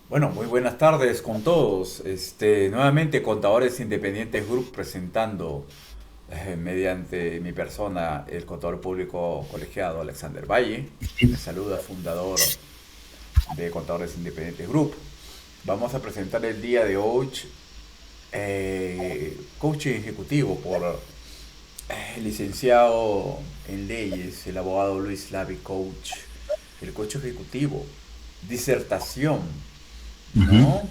Bueno, muy buenas tardes con todos. Nuevamente Contadores Independientes Group presentando mediante mi persona el contador público colegiado Alexander Valle. Les saluda fundador de Contadores Independientes Group. Vamos a presentar el día de hoy coaching ejecutivo por el licenciado en leyes, el abogado Luis Lavi Coach, el coach ejecutivo, disertación, Ujú. ¿no?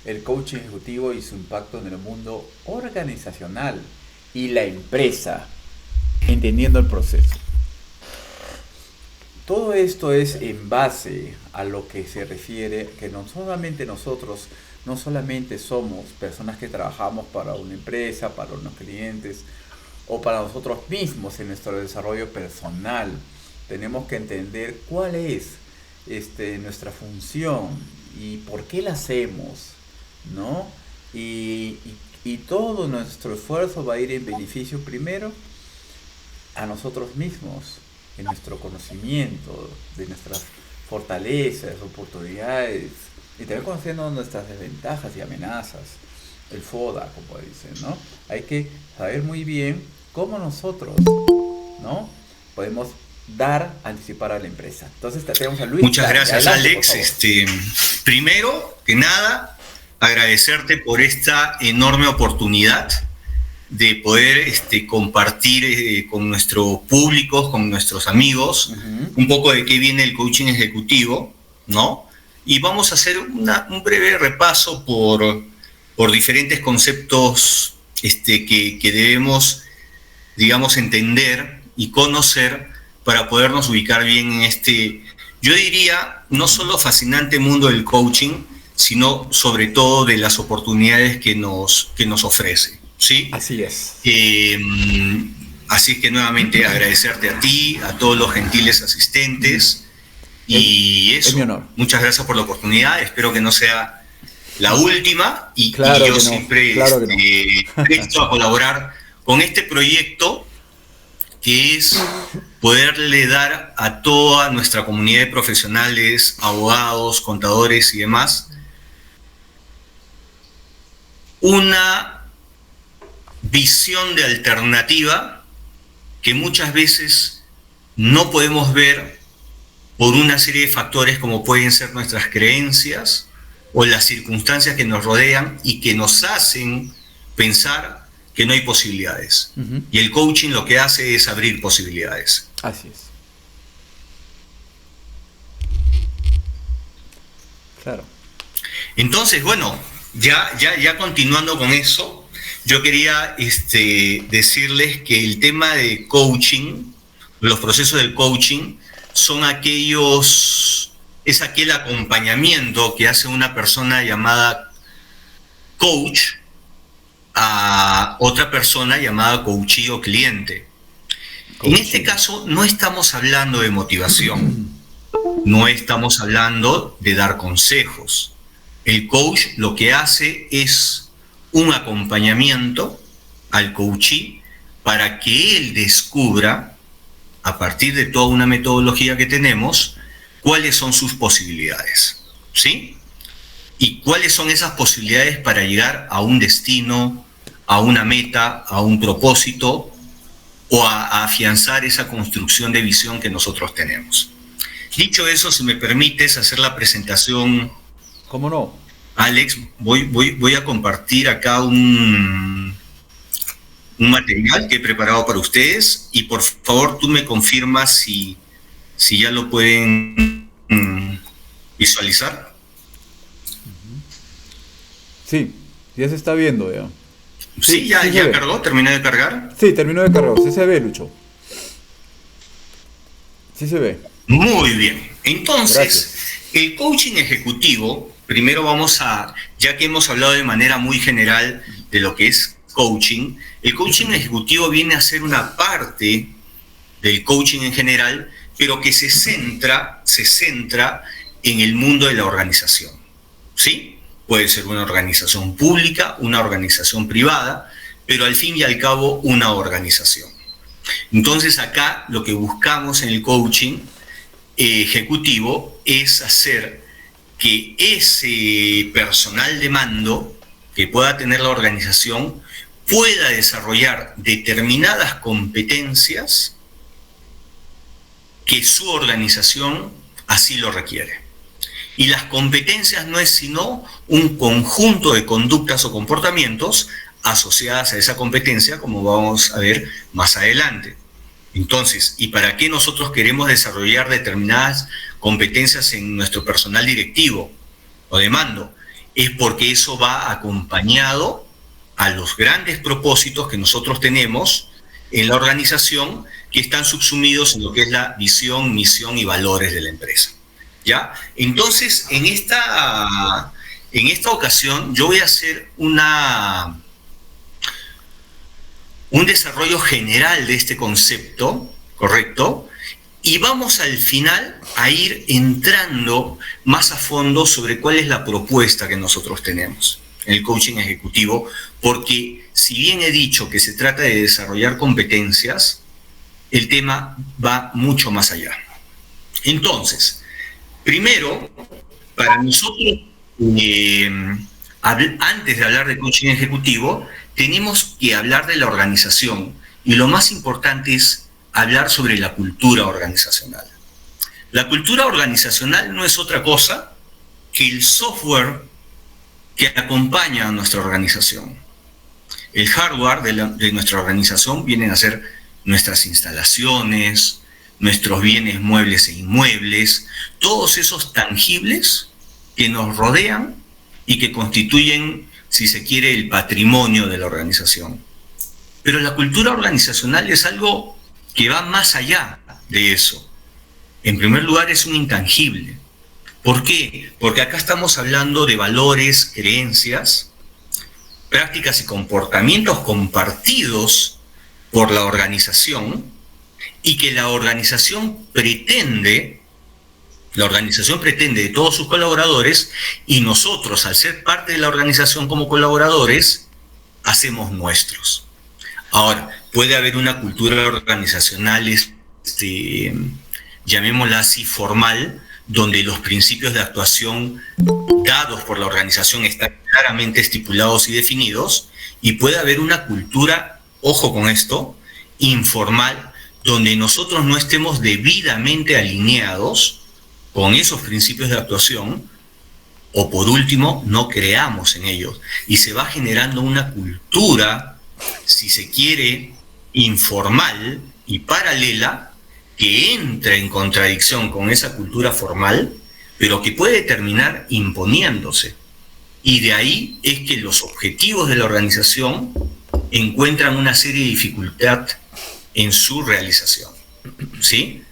El coaching ejecutivo y su impacto en el mundo organizacional y la empresa, entendiendo el proceso. Todo esto es en base a lo que se refiere que no solamente nosotros, no solamente somos personas que trabajamos para una empresa, para unos clientes o para nosotros mismos en nuestro desarrollo personal. Tenemos que entender cuál es nuestra función y por qué la hacemos, ¿no? Y todo nuestro esfuerzo va a ir en beneficio primero a nosotros mismos, en nuestro conocimiento de nuestras fortalezas, oportunidades, y también conociendo nuestras desventajas y amenazas, el FODA, como dicen, ¿no? Hay que saber muy bien cómo nosotros, ¿no? Podemos dar, anticipar a la empresa. Entonces tenemos a Luis Muchas Lavi. gracias, Adelante, por Alex. favor. Primero que nada, agradecerte por esta enorme oportunidad de poder compartir con nuestro público, con nuestros amigos, Ujú. un poco de qué viene el coaching ejecutivo, ¿no? Y vamos a hacer un breve repaso por diferentes conceptos que debemos, digamos, entender y conocer para podernos ubicar bien en yo diría, no solo fascinante mundo del coaching, sino sobre todo de las oportunidades que nos ofrece, ¿sí? Así es. Eh, Así es que nuevamente agradecerte a ti, a todos los gentiles asistentes Es, y es mi eso, honor. muchas gracias por la oportunidad, espero que no sea la última y Claro yo que no, siempre claro que no. presto a colaborar con este proyecto que es poderle dar a toda nuestra comunidad de profesionales, abogados, contadores y demás, una visión de alternativa que muchas veces no podemos ver por una serie de factores como pueden ser nuestras creencias o las circunstancias que nos rodean y que nos hacen pensar que no hay posibilidades. Ujú. Y el coaching lo que hace es abrir posibilidades. Así es. Claro. Entonces, bueno, ya continuando con eso, yo quería decirles que el tema de coaching, los procesos del coaching, es aquel acompañamiento que hace una persona llamada coach a otra persona llamada coachee o cliente. En este Coaching. caso, no estamos hablando de motivación, no estamos hablando de dar consejos. El coach lo que hace es un acompañamiento al coachee para que él descubra, a partir de toda una metodología que tenemos, cuáles son sus posibilidades, ¿sí? Y cuáles son esas posibilidades para llegar a un destino, a una meta, a un propósito o a afianzar esa construcción de visión que nosotros tenemos. Dicho eso, si me permites hacer la presentación, ¿Cómo no? Alex, voy a compartir acá un material que he preparado para ustedes y por favor tú me confirmas si ya lo pueden visualizar. Sí, ya se está viendo ya. Sí, Sí, sí se ya ve. cargó, terminé de cargar. Sí, terminó de cargar. Sí se ve, Lucho. Sí se ve. Muy bien. Entonces, Gracias. el coaching ejecutivo, primero ya que hemos hablado de manera muy general de lo que es coaching, el coaching ejecutivo viene a ser una parte del coaching en general, pero que se centra en el mundo de la organización. ¿Sí? Puede ser una organización pública, una organización privada, pero al fin y al cabo una organización. Entonces acá lo que buscamos en el coaching ejecutivo es hacer que ese personal de mando que pueda tener la organización pueda desarrollar determinadas competencias que su organización así lo requiere. Y las competencias no es sino un conjunto de conductas o comportamientos asociadas a esa competencia, como vamos a ver más adelante. Entonces, ¿y para qué nosotros queremos desarrollar determinadas competencias en nuestro personal directivo o de mando? Es porque eso va acompañado a los grandes propósitos que nosotros tenemos en la organización, que están subsumidos en lo que es la visión, misión y valores de la empresa. ¿Ya? Entonces, en esta ocasión, yo voy a hacer un desarrollo general de este concepto, ¿correcto? Y vamos al final a ir entrando más a fondo sobre cuál es la propuesta que nosotros tenemos en el coaching ejecutivo, porque si bien he dicho que se trata de desarrollar competencias, el tema va mucho más allá. Entonces, primero, para nosotros, antes de hablar de coaching ejecutivo, tenemos que hablar de la organización, y lo más importante es hablar sobre la cultura organizacional. La cultura organizacional no es otra cosa que el software que acompaña a nuestra organización. El hardware de nuestra organización vienen a ser nuestras instalaciones, nuestros bienes muebles e inmuebles, todos esos tangibles que nos rodean y que constituyen, si se quiere, el patrimonio de la organización. Pero la cultura organizacional es algo que va más allá de eso. En primer lugar, es un intangible. ¿Por qué? Porque acá estamos hablando de valores, creencias, prácticas y comportamientos compartidos por la organización, y que la organización pretende de todos sus colaboradores, y nosotros, al ser parte de la organización como colaboradores, hacemos nuestros. Ahora, puede haber una cultura organizacional, llamémosla así, formal, donde los principios de actuación dados por la organización están claramente estipulados y definidos, y puede haber una cultura, ojo con esto, informal, donde nosotros no estemos debidamente alineados con esos principios de actuación, o por último, no creamos en ellos. Y se va generando una cultura, si se quiere, informal y paralela, que entra en contradicción con esa cultura formal, pero que puede terminar imponiéndose. Y de ahí es que los objetivos de la organización encuentran una serie de dificultades en su realización, ¿sí?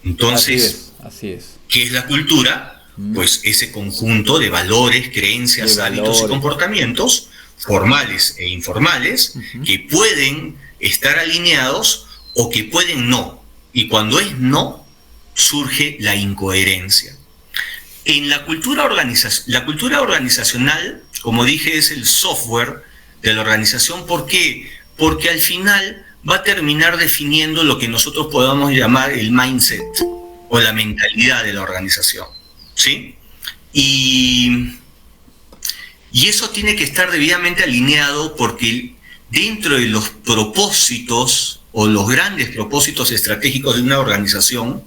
Entonces, así es. ¿Qué es la cultura? Pues ese conjunto de valores, creencias, hábitos y comportamientos formales e informales que pueden estar alineados o que pueden no. Y cuando es no, surge la incoherencia. En la cultura organizacional, como dije, es el software de la organización. ¿Por qué? Porque al final va a terminar definiendo lo que nosotros podamos llamar el mindset o la mentalidad de la organización, ¿sí? Y eso tiene que estar debidamente alineado, porque dentro de los propósitos o los grandes propósitos estratégicos de una organización,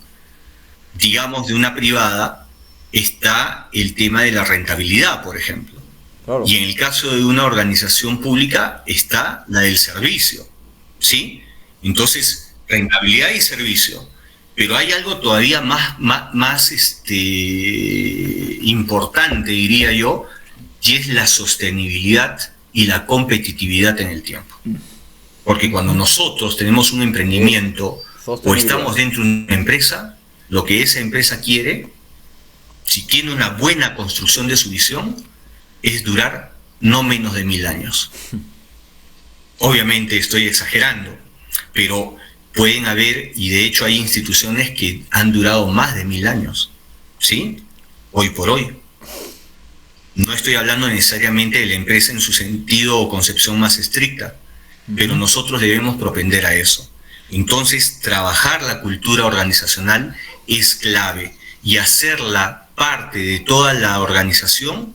digamos de una privada, está el tema de la rentabilidad, por ejemplo. Claro. Y en el caso de una organización pública está la del servicio, ¿sí? Entonces, rentabilidad y servicio. Pero hay algo todavía más importante, diría yo, y es la sostenibilidad y la competitividad en el tiempo. Porque cuando nosotros tenemos un emprendimiento o estamos dentro de una empresa, lo que esa empresa quiere, si tiene una buena construcción de su visión, es durar no menos de 1000 años. Obviamente estoy exagerando, pero pueden haber, y de hecho hay instituciones que han durado más de 1000 años, ¿sí? Hoy por hoy. No estoy hablando necesariamente de la empresa en su sentido o concepción más estricta, pero nosotros debemos propender a eso. Entonces, trabajar la cultura organizacional es clave. y hacerla parte de toda la organización,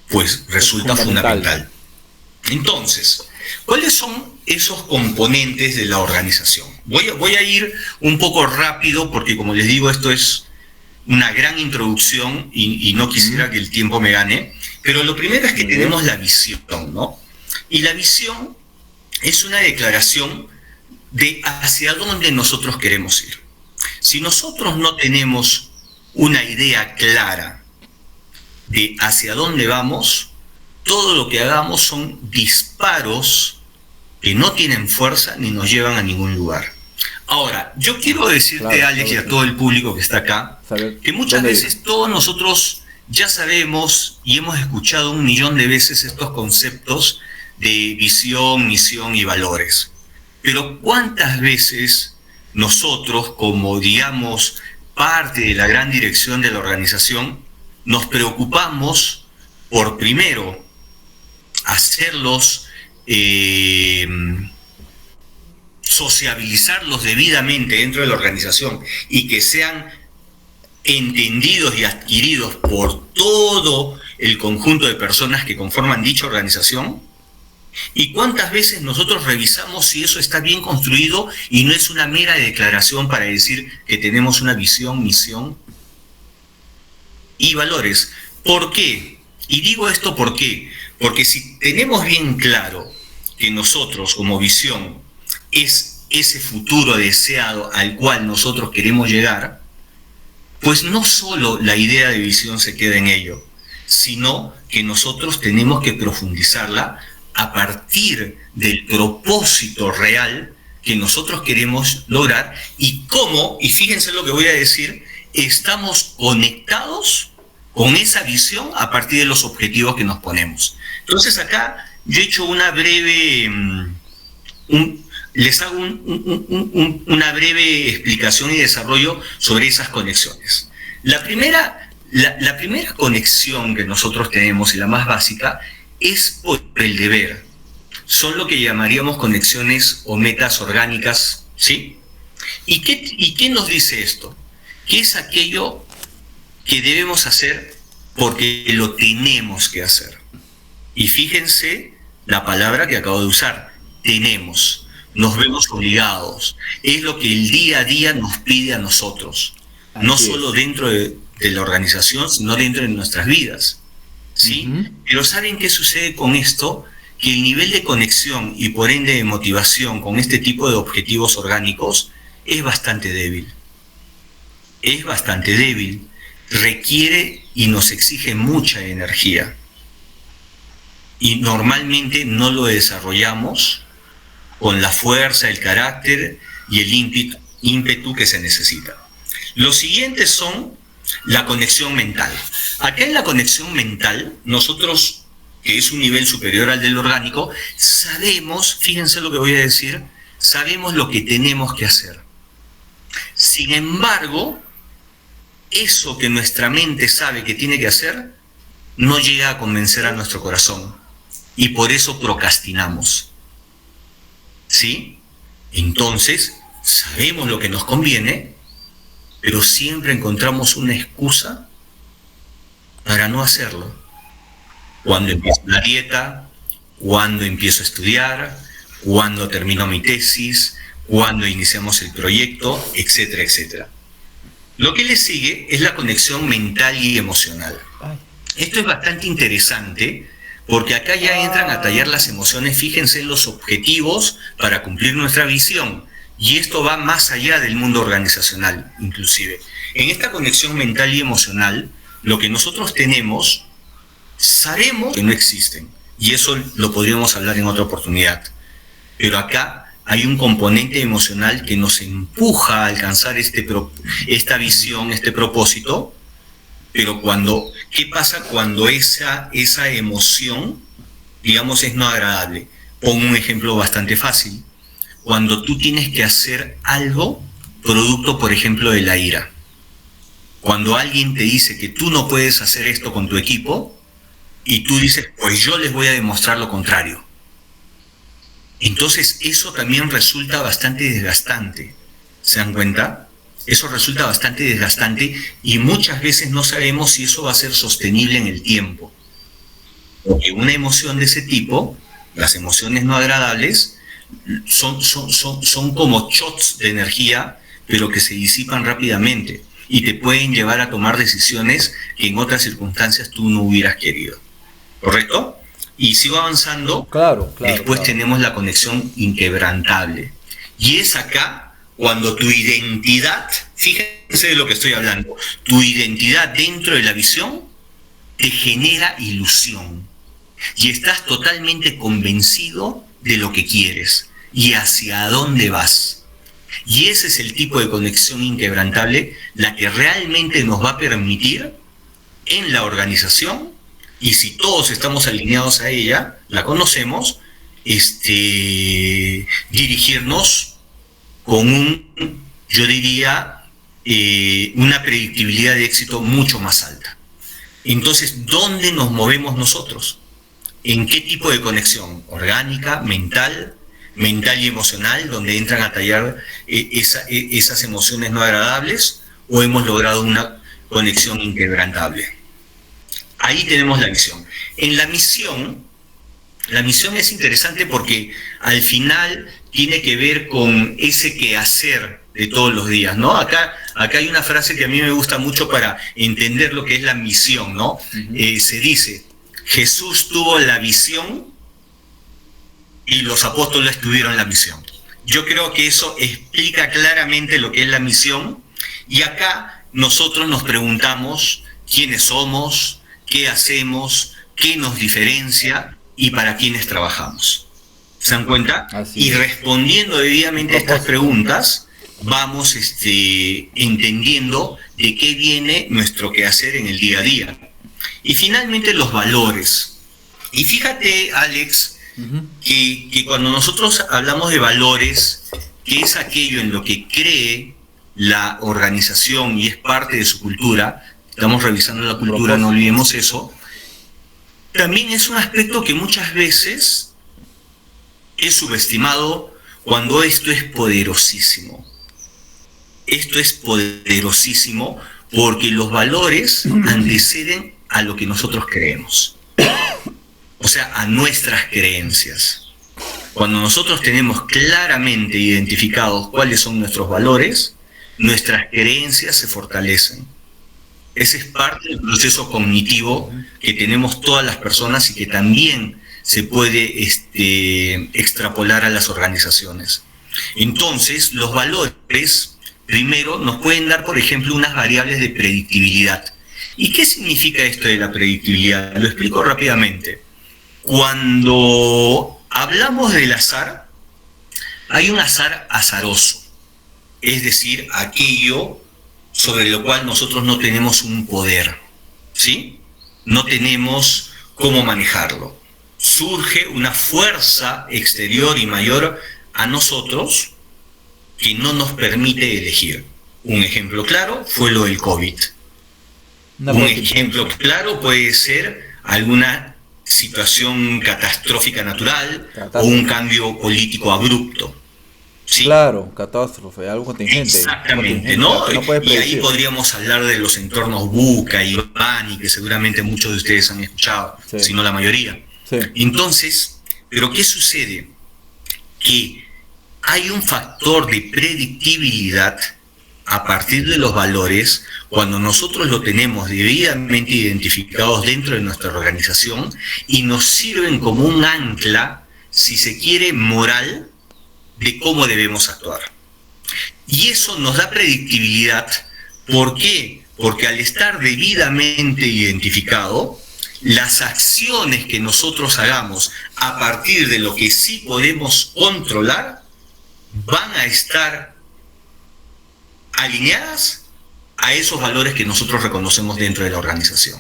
pues resulta fundamental. Entonces, ¿cuáles son esos componentes de la organización? Voy a ir un poco rápido porque, como les digo, esto es una gran introducción y no quisiera que el tiempo me gane, pero lo primero es que tenemos la visión, ¿no? Y la visión es una declaración de hacia dónde nosotros queremos ir. Si nosotros no tenemos una idea clara de hacia dónde vamos, todo lo que hagamos son disparos que no tienen fuerza ni nos llevan a ningún lugar. Ahora, yo quiero decirte, Alex, y a todo el público que está acá, que muchas veces todos nosotros ya sabemos y hemos escuchado 1.000.000 de veces estos conceptos de visión, misión y valores. Pero ¿cuántas veces nosotros, como digamos parte de la gran dirección de la organización, nos preocupamos por primero hacerlos, sociabilizarlos debidamente dentro de la organización y que sean entendidos y adquiridos por todo el conjunto de personas que conforman dicha organización? ¿Y cuántas veces nosotros revisamos si eso está bien construido y no es una mera declaración para decir que tenemos una visión, misión y valores? ¿Por qué? Y digo esto ¿por qué? Porque si tenemos bien claro que nosotros como visión es ese futuro deseado al cual nosotros queremos llegar, pues no solo la idea de visión se queda en ello, sino que nosotros tenemos que profundizarla a partir del propósito real que nosotros queremos lograr y cómo, y fíjense lo que voy a decir, estamos conectados con esa visión a partir de los objetivos que nos ponemos. Entonces acá yo he hecho una breve, les hago una breve explicación y desarrollo sobre esas conexiones. La primera conexión que nosotros tenemos y la más básica es por el deber. Son lo que llamaríamos conexiones o metas orgánicas, ¿sí? ¿Y qué nos dice esto? Que es aquello que debemos hacer porque lo tenemos que hacer. Y fíjense la palabra que acabo de usar, tenemos. Nos vemos obligados. Es lo que el día a día nos pide a nosotros. No solo dentro de la organización, sino dentro de nuestras vidas. ¿Sí? Pero ¿saben qué sucede con esto? Que el nivel de conexión y por ende de motivación con este tipo de objetivos orgánicos es bastante débil. Es bastante débil. Requiere y nos exige mucha energía. Y normalmente no lo desarrollamos con la fuerza, el carácter y el ímpetu que se necesita. Los siguientes son la conexión mental. Acá en la conexión mental, nosotros, que es un nivel superior al del orgánico, sabemos, fíjense lo que voy a decir, sabemos lo que tenemos que hacer. Sin embargo, eso que nuestra mente sabe que tiene que hacer, no llega a convencer a nuestro corazón. Y por eso procrastinamos. ¿Sí? Entonces, sabemos lo que nos conviene, pero siempre encontramos una excusa para no hacerlo. Cuando empiezo la dieta, cuando empiezo a estudiar, cuando termino mi tesis, cuando iniciamos el proyecto, etcétera, etcétera. Lo que le sigue es la conexión mental y emocional. Esto es bastante interesante porque acá ya entran a tallar las emociones, fíjense en los objetivos para cumplir nuestra visión. Y esto va más allá del mundo organizacional, inclusive. En esta conexión mental y emocional, lo que nosotros tenemos, sabemos que no existen. Y eso lo podríamos hablar en otra oportunidad. Pero acá hay un componente emocional que nos empuja a alcanzar esta visión, este propósito. Pero ¿qué pasa cuando esa emoción, digamos, es no agradable? Pongo un ejemplo bastante fácil. Cuando tú tienes que hacer algo, producto, por ejemplo, de la ira. Cuando alguien te dice que tú no puedes hacer esto con tu equipo, y tú dices, pues yo les voy a demostrar lo contrario. Entonces eso también resulta bastante desgastante. ¿Se dan cuenta? Eso resulta bastante desgastante y muchas veces no sabemos si eso va a ser sostenible en el tiempo. Porque una emoción de ese tipo, las emociones no agradables, son como shots de energía, pero que se disipan rápidamente y te pueden llevar a tomar decisiones que en otras circunstancias tú no hubieras querido. ¿Correcto? Y sigo avanzando. Claro, Después claro. tenemos la conexión inquebrantable. Y es acá cuando tu identidad, fíjense de lo que estoy hablando, tu identidad dentro de la visión te genera ilusión. Y estás totalmente convencido de lo que quieres y hacia dónde vas. Y ese es el tipo de conexión inquebrantable, la que realmente nos va a permitir en la organización, y si todos estamos alineados a ella, la conocemos, dirigirnos con yo diría, una predictibilidad de éxito mucho más alta. Entonces, ¿dónde nos movemos nosotros? ¿En qué tipo de conexión? ¿Orgánica, mental y emocional, donde entran a tallar esas emociones no agradables? ¿O hemos logrado una conexión inquebrantable? Ahí tenemos la visión. En la misión es interesante porque al final tiene que ver con ese quehacer de todos los días, ¿no? Acá hay una frase que a mí me gusta mucho para entender lo que es la misión, ¿no? Se dice, Jesús tuvo la visión y los apóstoles tuvieron la misión. Yo creo que eso explica claramente lo que es la misión, y acá nosotros nos preguntamos quiénes somos, qué hacemos, qué nos diferencia y para quiénes trabajamos. ¿Se dan cuenta? Y respondiendo debidamente a estas preguntas, vamos entendiendo de qué viene nuestro quehacer en el día a día. Y finalmente los valores. Y fíjate, Alex, que cuando nosotros hablamos de valores, que es aquello en lo que cree la organización y es parte de su cultura, estamos revisando la cultura, no olvidemos eso, también es un aspecto que muchas veces es subestimado cuando esto es poderosísimo. Esto es poderosísimo porque los valores anteceden a lo que nosotros creemos. O sea, a nuestras creencias. Cuando nosotros tenemos claramente identificados cuáles son nuestros valores, nuestras creencias se fortalecen. Ese es parte del proceso cognitivo que tenemos todas las personas y que también se puede extrapolar a las organizaciones. Entonces, los valores, primero, nos pueden dar, por ejemplo, unas variables de predictibilidad. ¿Y qué significa esto de la predictibilidad? Lo explico rápidamente. Cuando hablamos del azar, hay un azar azaroso, es decir, aquello sobre lo cual nosotros no tenemos un poder, ¿sí? No tenemos cómo manejarlo. Surge una fuerza exterior y mayor a nosotros que no nos permite elegir. Un ejemplo claro fue lo del COVID. Un ejemplo claro puede ser alguna situación catastrófica natural o un cambio político abrupto. ¿Sí? Claro, catástrofe, algo contingente. Exactamente, ¿no? Y ahí podríamos hablar de los entornos Buca y Bani, que seguramente muchos de ustedes han escuchado, sí, si no la mayoría. Sí. Entonces, ¿pero qué sucede? Que hay un factor de predictibilidad a partir de los valores, cuando nosotros lo tenemos debidamente identificados dentro de nuestra organización y nos sirven como un ancla, si se quiere, moral, de cómo debemos actuar. Y eso nos da predictibilidad. ¿Por qué? Porque al estar debidamente identificado, las acciones que nosotros hagamos a partir de lo que sí podemos controlar van a estar alineadas a esos valores que nosotros reconocemos dentro de la organización.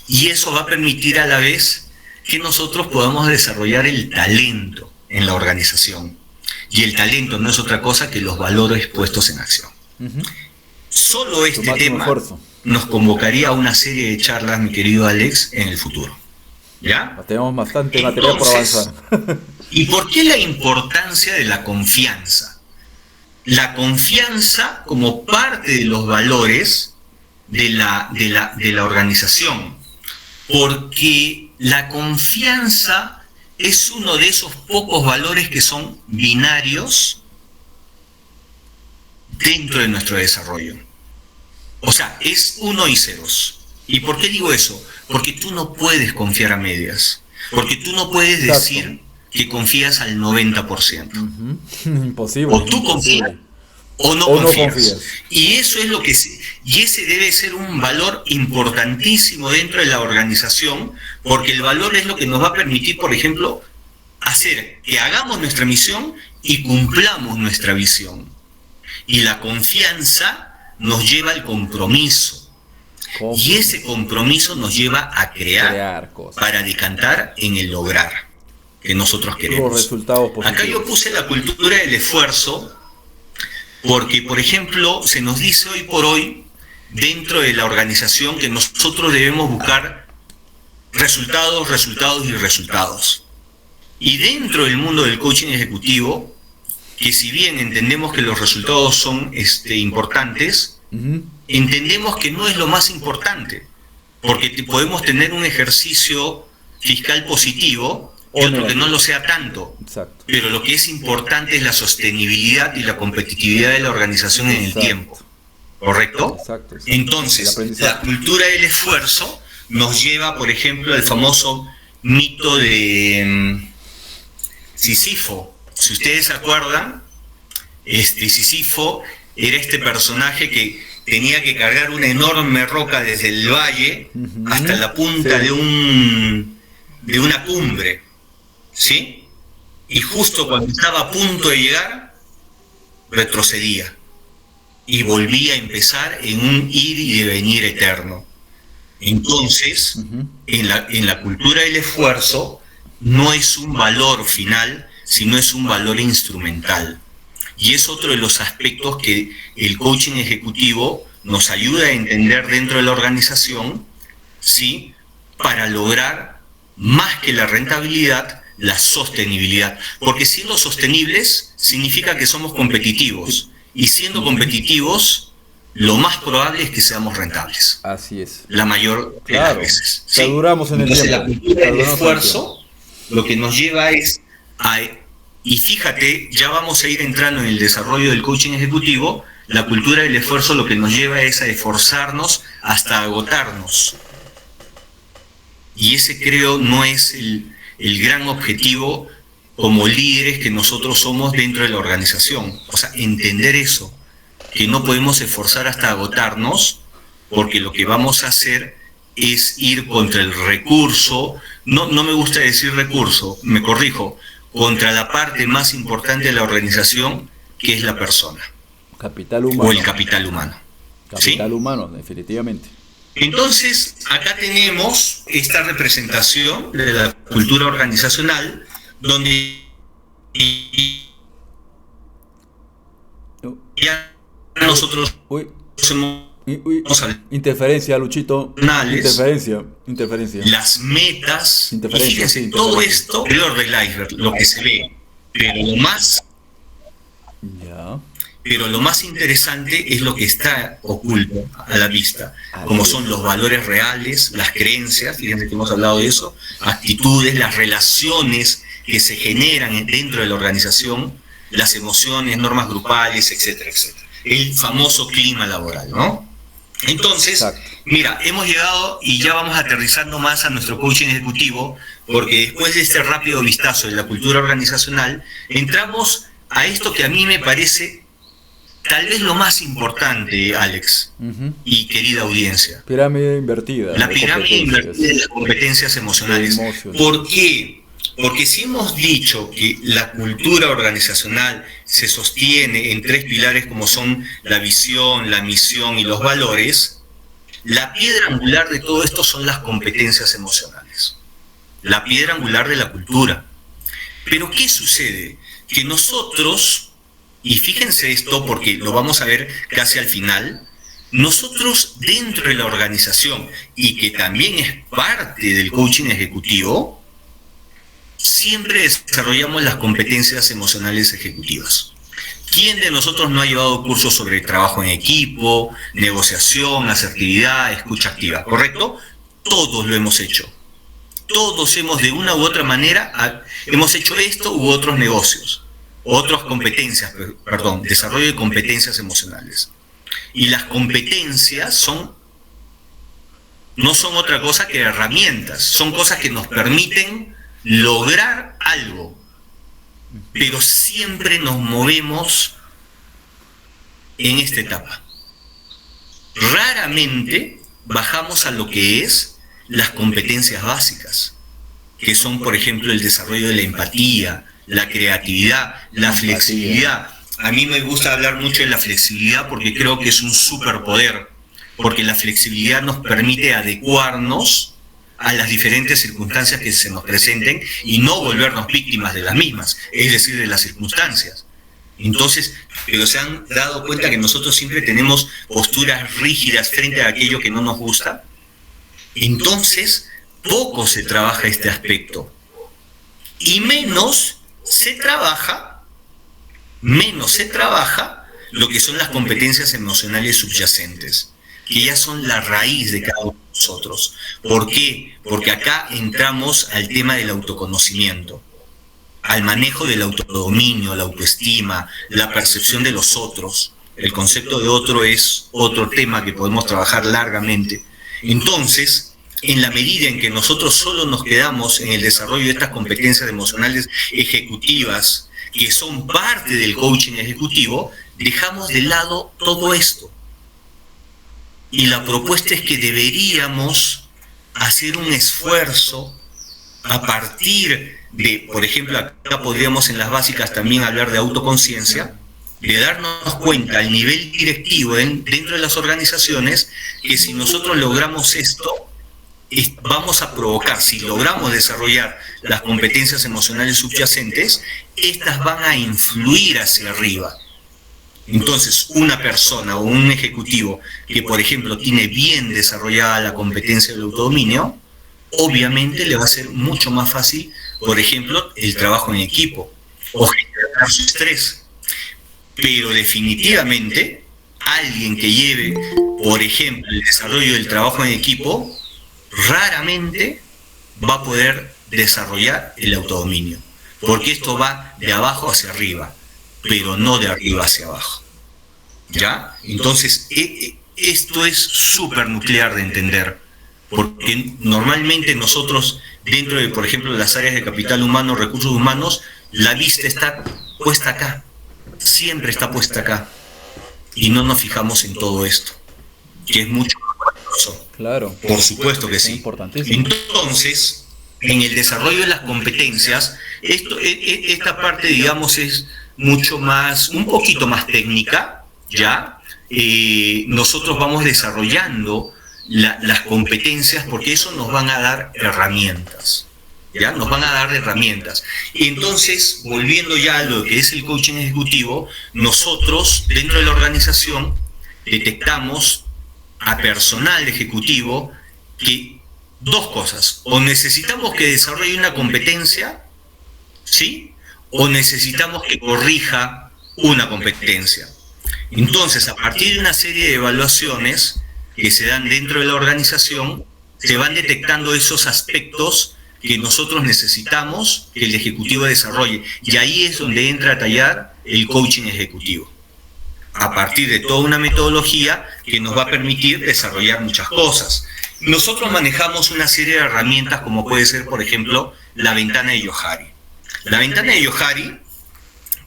Y eso va a permitir a la vez que nosotros podamos desarrollar el talento en la organización. Y el talento no es otra cosa que los valores puestos en acción. Solo este tema nos convocaría a una serie de charlas, mi querido Alex, en el futuro. ¿Ya? Tenemos bastante material por avanzar. ¿Y por qué la importancia de la confianza? la confianza como parte de los valores de la organización, porque la confianza es uno de esos pocos valores que son binarios dentro de nuestro desarrollo. O sea, es 1 y 0. ¿Y por qué digo eso? Porque tú no puedes confiar a medias, porque tú no puedes decir que confías al 90%. Imposible. O tú confías o no confías. Y eso es lo que y ese debe ser un valor importantísimo dentro de la organización, porque el valor es lo que nos va a permitir, por ejemplo, hacer que hagamos nuestra misión y cumplamos nuestra visión. Y la confianza nos lleva al compromiso. Y ese compromiso nos lleva a crear cosas para decantar en el lograr que nosotros queremos. Los resultados positivos. Acá yo puse la cultura del esfuerzo porque, por ejemplo, se nos dice hoy por hoy dentro de la organización que nosotros debemos buscar resultados, resultados y resultados. Y dentro del mundo del coaching ejecutivo, que si bien entendemos que los resultados son importantes, entendemos que no es lo más importante, porque podemos tener un ejercicio fiscal positivo y otro que no lo sea tanto. Exacto. Pero lo que es importante es la sostenibilidad y la competitividad de la organización en el tiempo. ¿Correcto? Exacto. Entonces, la cultura del esfuerzo nos lleva, por ejemplo, al famoso mito de Sísifo. Si ustedes se acuerdan, Sísifo era este personaje que tenía que cargar una enorme roca desde el valle hasta la punta de una cumbre, ¿sí? Y justo cuando estaba a punto de llegar, retrocedía y volvía a empezar en un ir y devenir eterno. Entonces, en la cultura del esfuerzo, no es un valor final, sino es un valor instrumental. Y es otro de los aspectos que el coaching ejecutivo nos ayuda a entender dentro de la organización, ¿sí? Para lograr más que la rentabilidad, la sostenibilidad. Porque siendo sostenibles significa que somos competitivos. Y siendo competitivos, lo más probable es que seamos rentables. Así es. La mayor de las veces. ¿Sí? Duramos en el Entonces, tiempo. la cultura del esfuerzo lo que nos lleva es a... Y fíjate, ya vamos a ir entrando en el desarrollo del coaching ejecutivo. La cultura del esfuerzo lo que nos lleva es a esforzarnos hasta agotarnos. Y ese, creo, no es el gran objetivo como líderes que nosotros somos dentro de la organización. O sea, entender eso, que no podemos esforzar hasta agotarnos, porque lo que vamos a hacer es ir contra el recurso. No me gusta decir recurso, me corrijo, contra la parte más importante de la organización, que es la persona. Capital humano. O el capital humano. Capital humano, definitivamente. Entonces, acá tenemos esta representación de la cultura organizacional, donde ya nosotros interferencia, Luchito. Interferencia. Las metas. Y fíjense, todo esto es lo del iceberg, lo que se ve. Pero lo más interesante es lo que está oculto a la vista, como son los valores reales, las creencias, fíjense que hemos hablado de eso, actitudes, las relaciones que se generan dentro de la organización, las emociones, normas grupales, etcétera, etcétera. El famoso clima laboral, ¿no? Entonces, mira, hemos llegado y ya vamos aterrizando más a nuestro coaching ejecutivo, porque después de este rápido vistazo de la cultura organizacional, entramos a esto que a mí me parece tal vez lo más importante, Alex, y querida audiencia. Pirámide invertida. La pirámide invertida de las competencias emocionales. ¿Por qué? Porque si hemos dicho que la cultura organizacional se sostiene en 3 pilares como son la visión, la misión y los valores, la piedra angular de todo esto son las competencias emocionales. La piedra angular de la cultura. Pero ¿qué sucede? Que nosotros, y fíjense esto porque lo vamos a ver casi al final, nosotros dentro de la organización, y que también es parte del coaching ejecutivo, siempre desarrollamos las competencias emocionales ejecutivas. ¿Quién de nosotros no ha llevado cursos sobre trabajo en equipo, negociación, asertividad, escucha activa? ¿Correcto? Todos lo hemos hecho. Todos hemos de una u otra manera, hemos hecho esto u otros negocios, otras competencias, perdón, desarrollo de competencias emocionales. Y las competencias no son otra cosa que herramientas, son cosas que nos permiten lograr algo, pero siempre nos movemos en esta etapa. Raramente bajamos a lo que es las competencias básicas, que son, por ejemplo, el desarrollo de la empatía, la creatividad, la flexibilidad. A mí me gusta hablar mucho de la flexibilidad porque creo que es un superpoder, porque la flexibilidad nos permite adecuarnos a las diferentes circunstancias que se nos presenten y no volvernos víctimas de las mismas, es decir, de las circunstancias. Entonces, pero se han dado cuenta que nosotros siempre tenemos posturas rígidas frente a aquello que no nos gusta. Entonces, poco se trabaja este aspecto y menos se trabaja lo que son las competencias emocionales subyacentes, que ya son la raíz de cada uno de nosotros. ¿Por qué? Porque acá entramos al tema del autoconocimiento, al manejo del autodominio, la autoestima, la percepción de los otros. El concepto de otro es otro tema que podemos trabajar largamente. Entonces, en la medida en que nosotros solo nos quedamos en el desarrollo de estas competencias emocionales ejecutivas, que son parte del coaching ejecutivo, dejamos de lado todo esto. Y la propuesta es que deberíamos hacer un esfuerzo a partir de, por ejemplo, acá podríamos en las básicas también hablar de autoconciencia, de darnos cuenta al nivel directivo dentro de las organizaciones, que si nosotros logramos esto, vamos a provocar, si logramos desarrollar las competencias emocionales subyacentes, estas van a influir hacia arriba. Entonces, una persona o un ejecutivo que, por ejemplo, tiene bien desarrollada la competencia del autodominio, obviamente le va a ser mucho más fácil, por ejemplo, el trabajo en equipo o generar su estrés. Pero definitivamente, alguien que lleve, por ejemplo, el desarrollo del trabajo en equipo, raramente va a poder desarrollar el autodominio, porque esto va de abajo hacia arriba, pero no de arriba hacia abajo. ¿Ya? Entonces, esto es súper nuclear de entender, porque normalmente nosotros, dentro de, por ejemplo, las áreas de capital humano, recursos humanos, la vista está puesta acá, siempre está puesta acá, y no nos fijamos en todo esto, que es mucho más valioso. Claro. Por supuesto que sí. Importantísimo. Entonces, en el desarrollo de las competencias, esta parte, digamos, es mucho más, un poquito más técnica, ¿ya? Nosotros vamos desarrollando las competencias porque eso nos van a dar herramientas, ¿ya? Nos van a dar herramientas. Y entonces, volviendo ya a lo que es el coaching ejecutivo, nosotros, dentro de la organización, detectamos a personal ejecutivo que dos cosas: o necesitamos que desarrolle una competencia, ¿sí? O necesitamos que corrija una competencia. Entonces, a partir de una serie de evaluaciones que se dan dentro de la organización, se van detectando esos aspectos que nosotros necesitamos que el ejecutivo desarrolle. Y ahí es donde entra a tallar el coaching ejecutivo, a partir de toda una metodología que nos va a permitir desarrollar muchas cosas. Nosotros manejamos una serie de herramientas como puede ser, por ejemplo, la ventana de Johari. La ventana de Johari,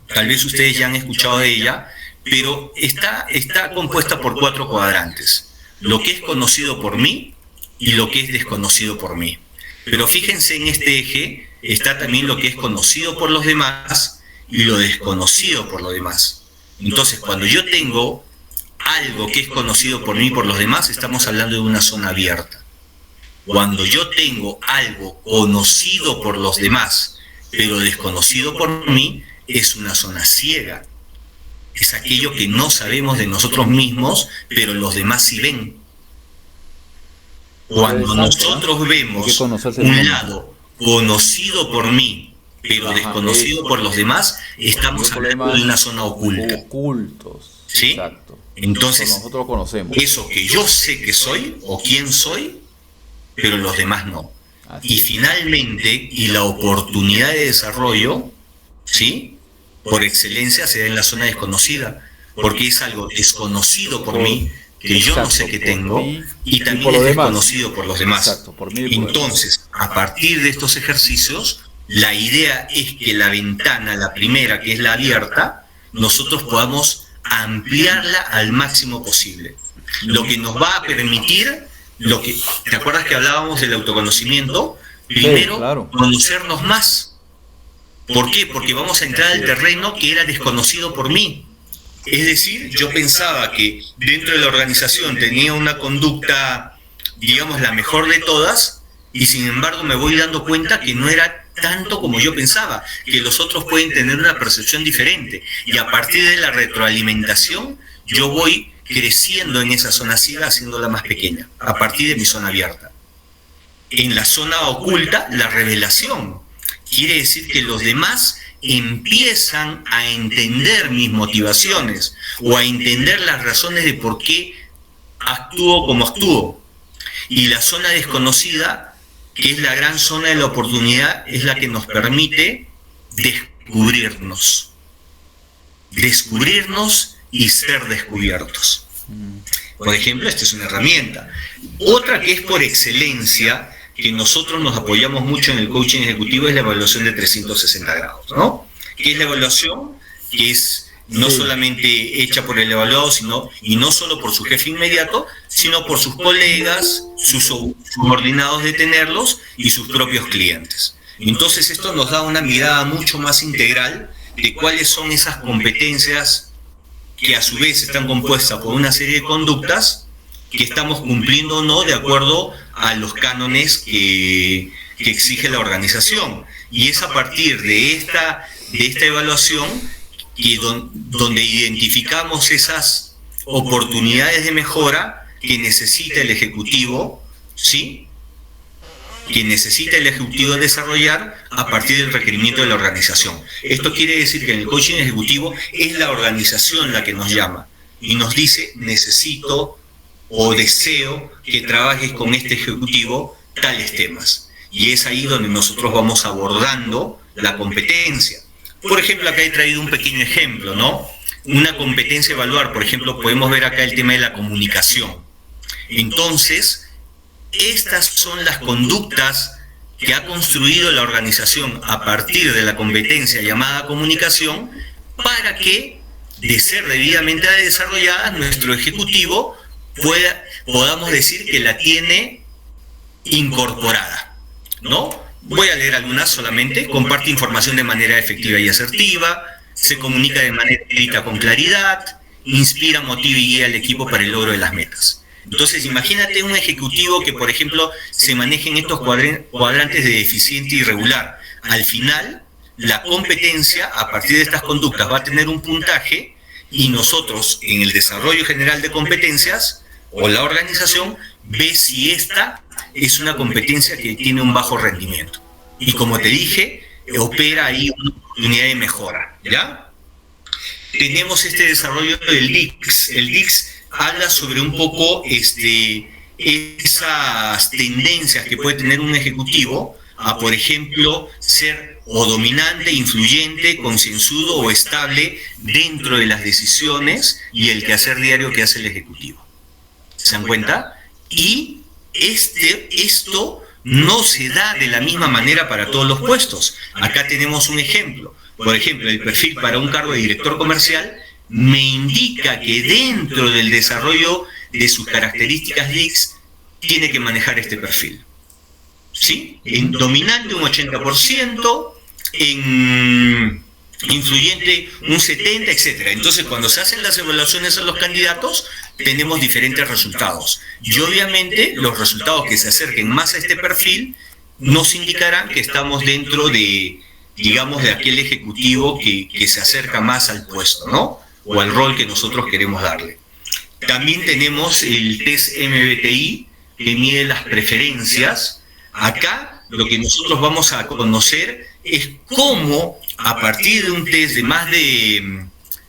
tal vez ustedes ya han escuchado de ella, pero está compuesta por 4 cuadrantes: lo que es conocido por mí y lo que es desconocido por mí. Pero fíjense, en este eje está también lo que es conocido por los demás y lo desconocido por los demás. Entonces, cuando yo tengo algo que es conocido por mí y por los demás, estamos hablando de una zona abierta. Cuando yo tengo algo conocido por los demás, pero desconocido por mí, es una zona ciega. Es aquello que no sabemos de nosotros mismos, pero los demás sí ven. Cuando nosotros vemos un lado conocido por mí, pero desconocido por los demás, estamos hablando de una zona oculta. Ocultos. ¿Sí? Exacto. Entonces, nosotros conocemos. Eso que yo sé que soy o quién soy, pero los demás no. Y finalmente, y la oportunidad de desarrollo, ¿sí?, por excelencia se da en la zona desconocida, porque es algo desconocido por mí, que yo no sé que tengo, y también es desconocido por los demás. Exacto, por mí y por Entonces, a partir de estos ejercicios, la idea es que la ventana, la primera, que es la abierta, nosotros podamos ampliarla al máximo posible. Lo que nos va a permitir, ¿te acuerdas que hablábamos del autoconocimiento? Primero, sí, claro, conocernos más. ¿Por qué? Porque vamos a entrar al terreno que era desconocido por mí. Es decir, yo pensaba que dentro de la organización tenía una conducta, digamos, la mejor de todas, y sin embargo me voy dando cuenta que no era tanto como yo pensaba, que los otros pueden tener una percepción diferente. Y a partir de la retroalimentación, yo voy creciendo en esa zona ciega, haciéndola más pequeña, a partir de mi zona abierta. En la zona oculta, la revelación. Quiere decir que los demás empiezan a entender mis motivaciones o a entender las razones de por qué actúo como actúo. Y la zona desconocida, que es la gran zona de la oportunidad, es la que nos permite descubrirnos y ser descubiertos. Por ejemplo, esta es una herramienta. Otra que es por excelencia, que nosotros nos apoyamos mucho en el coaching ejecutivo, es la evaluación de 360 grados, ¿no? Que es la evaluación que es no solamente hecha por el evaluado, y no solo por su jefe inmediato, sino por sus colegas, sus subordinados de tenerlos y sus propios clientes. Entonces esto nos da una mirada mucho más integral de cuáles son esas competencias que a su vez están compuestas por una serie de conductas que estamos cumpliendo o no de acuerdo a los cánones que exige la organización. Y es a partir de esta evaluación donde identificamos esas oportunidades de mejora que necesita el ejecutivo, ¿sí?, que necesita el ejecutivo desarrollar a partir del requerimiento de la organización. Esto quiere decir que en el coaching ejecutivo es la organización la que nos llama y nos dice: necesito o deseo que trabajes con este ejecutivo tales temas. Y es ahí donde nosotros vamos abordando la competencia. Por ejemplo, acá he traído un pequeño ejemplo, ¿no? Una competencia a evaluar, por ejemplo, podemos ver acá el tema de la comunicación. Entonces, estas son las conductas que ha construido la organización a partir de la competencia llamada comunicación, para que, de ser debidamente desarrollada, nuestro ejecutivo podamos decir que la tiene incorporada, ¿no? Voy a leer algunas solamente. Comparte información de manera efectiva y asertiva, se comunica de manera escrita con claridad, inspira, motiva y guía al equipo para el logro de las metas. Entonces, imagínate un ejecutivo que, por ejemplo, se maneje en estos cuadrantes de deficiente y regular. Al final, la competencia, a partir de estas conductas, va a tener un puntaje, y nosotros, en el desarrollo general de competencias, o la organización, ve si esta es una competencia que tiene un bajo rendimiento. Y como te dije, opera ahí una oportunidad de mejora, ¿ya? Tenemos este desarrollo del DICS. El DICS habla sobre un poco esas tendencias que puede tener un ejecutivo a, por ejemplo, ser o dominante, influyente, concienzudo o estable dentro de las decisiones y el quehacer diario que hace el ejecutivo. ¿Se dan cuenta? Y esto no se da de la misma manera para todos los puestos. Acá tenemos un ejemplo. Por ejemplo, el perfil para un cargo de director comercial me indica que dentro del desarrollo de sus características DICS tiene que manejar este perfil, ¿sí? En dominante un 80%, en influyente un 70%, etc. Entonces, cuando se hacen las evaluaciones a los candidatos, tenemos diferentes resultados. Y obviamente los resultados que se acerquen más a este perfil nos indicarán que estamos dentro de, digamos, de aquel ejecutivo que se acerca más al puesto, ¿no?, o al rol que nosotros queremos darle. También tenemos el test MBTI, que mide las preferencias. Acá lo que nosotros vamos a conocer es cómo a partir de un test de más de,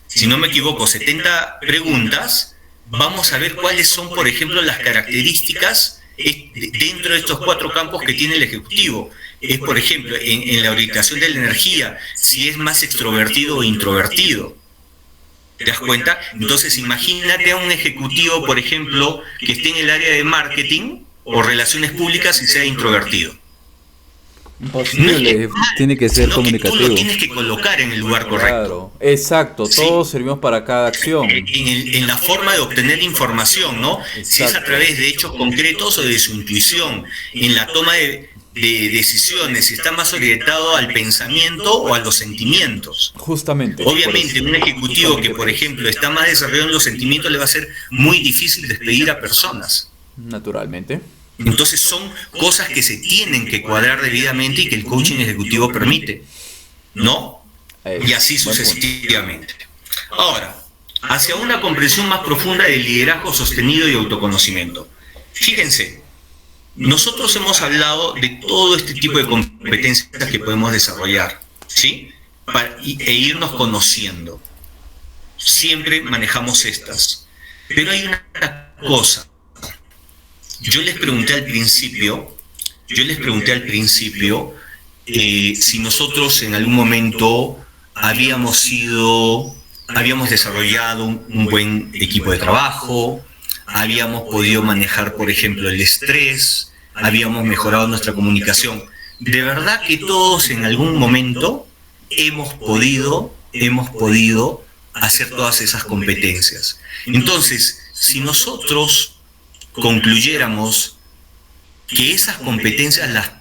si no me equivoco, 70 preguntas, vamos a ver cuáles son, por ejemplo, las características dentro de estos 4 campos que tiene el ejecutivo. Es, por ejemplo, en la orientación de la energía, si es más extrovertido o introvertido. ¿Te das cuenta? Entonces, imagínate a un ejecutivo, por ejemplo, que esté en el área de marketing o relaciones públicas y sea introvertido. Imposible, tiene que ser comunicativo. Tú lo tienes que colocar en el lugar correcto. Claro, exacto, todos servimos para cada acción. En la forma de obtener información, ¿no? Exacto. Si es a través de hechos concretos o de su intuición, en la toma de decisiones, si está más orientado al pensamiento o a los sentimientos. Justamente. Obviamente, un ejecutivo que, por ejemplo, está más desarrollado en los sentimientos, le va a ser muy difícil despedir a personas. Naturalmente. Entonces son cosas que se tienen que cuadrar debidamente y que el coaching ejecutivo permite, ¿no? Y así sucesivamente. Ahora, hacia una comprensión más profunda del liderazgo sostenido y autoconocimiento. Fíjense, nosotros hemos hablado de todo este tipo de competencias que podemos desarrollar, ¿sí? E irnos conociendo. Siempre manejamos estas. Pero hay una cosa. Yo les pregunté al principio, si nosotros en algún momento habíamos desarrollado un buen equipo de trabajo, habíamos podido manejar, por ejemplo, el estrés, habíamos mejorado nuestra comunicación. De verdad que todos en algún momento hemos podido hacer todas esas competencias. Entonces, si nosotros concluyéramos que esas competencias las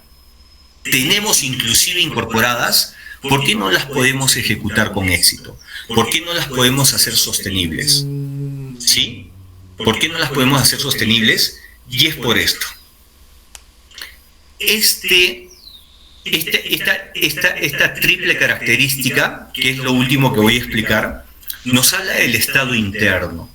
tenemos inclusive incorporadas, ¿por qué no las podemos ejecutar con éxito? ¿Por qué no las podemos hacer sostenibles? ¿Sí? ¿Por qué no las podemos hacer sostenibles? Y es por esto. Esta triple característica, que es lo último que voy a explicar, nos habla del estado interno.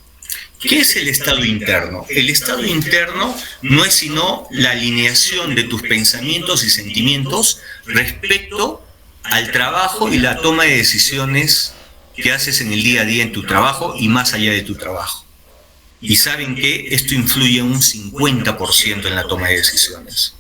¿Qué es el estado interno? El estado interno no es sino la alineación de tus pensamientos y sentimientos respecto al trabajo y la toma de decisiones que haces en el día a día en tu trabajo y más allá de tu trabajo. Y saben que esto influye un 50% en la toma de decisiones.